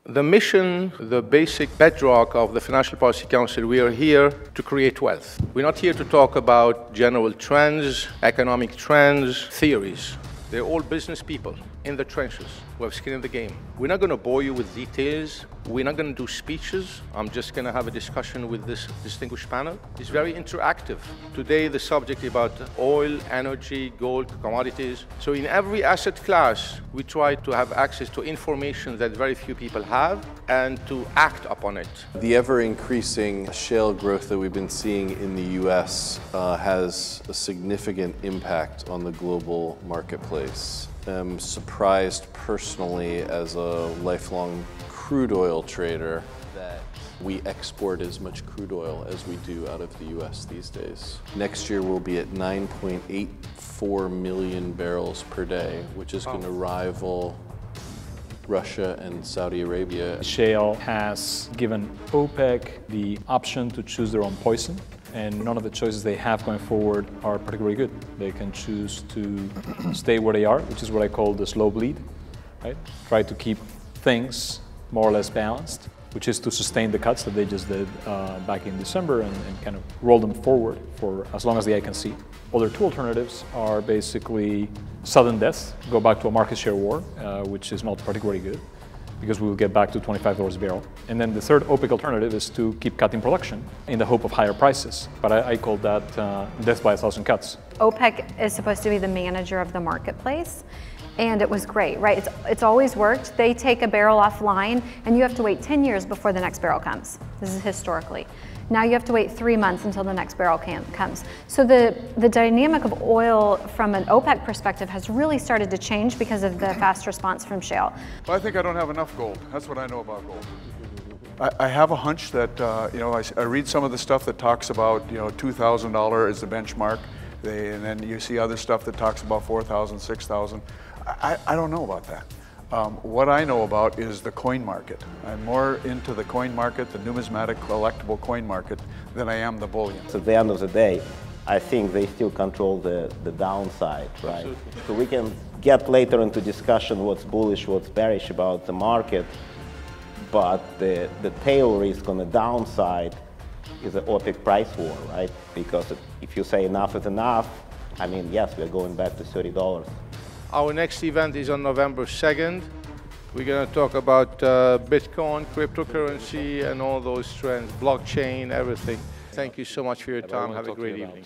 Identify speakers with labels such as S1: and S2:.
S1: The mission, the basic bedrock of the Financial Policy Council, we are here to create wealth. We're not here to talk about general trends, economic trends, theories. They're all business people in the trenches who have skin in the game. We're not going to bore you with details. We're not going to do speeches. I'm just going to have a discussion with this distinguished panel. It's very interactive. Today, the subject is about oil, energy, gold, commodities. So in every asset class, we try to have access to information that very few people have and to act upon it.
S2: The ever-increasing shale growth that we've been seeing in the U.S. Has a significant impact on the global marketplace. I'm surprised personally as a lifelong crude oil trader that we export as much crude oil as we do out of the U.S. these days. Next year we'll be at 9.84 million barrels per day, which is going to rival Russia and Saudi Arabia.
S3: Shale has given OPEC the option to choose their own poison, and none of the choices they have going forward are particularly good. They can choose to stay where they are, which is what I call the slow bleed, right? Try to keep things more or less balanced, which is to sustain the cuts that they just did back in December and kind of roll them forward for as long as the eye can see. Other two alternatives are basically sudden death, go back to a market share war, which is not particularly good, because we will get back to $25 a barrel. And then the third OPEC alternative is to keep cutting production in the hope of higher prices. But I call that death by 1,000 cuts.
S4: OPEC is supposed to be the manager of the marketplace, and it was great, right? It's always worked. They take a barrel offline, and you have to wait 10 years before the next barrel comes. This is historically. Now you have to wait 3 months until the next barrel comes. So the dynamic of oil from an OPEC perspective has really started to change because of the fast response from shale.
S5: Well, I think I don't have enough gold. That's what I know about gold. I have a hunch that, I read some of the stuff that talks about, $2,000 is the benchmark. And then you see other stuff that talks about 4,000, 6,000. I don't know about that. What I know about is the coin market. I'm more into the coin market, the numismatic collectible coin market, than I am the bullion.
S6: So at the end of the day, I think they still control the downside, right? Absolutely. So we can get later into discussion what's bullish, what's bearish about the market, but the tail risk on the downside is the OPEC price war, right? Because if you say enough is enough, I mean, yes, we're going back to $30.
S1: Our next event is on November 2nd. We're going to talk about Bitcoin, cryptocurrency, and all those trends, blockchain, everything. Thank you so much for your time. Have a great evening.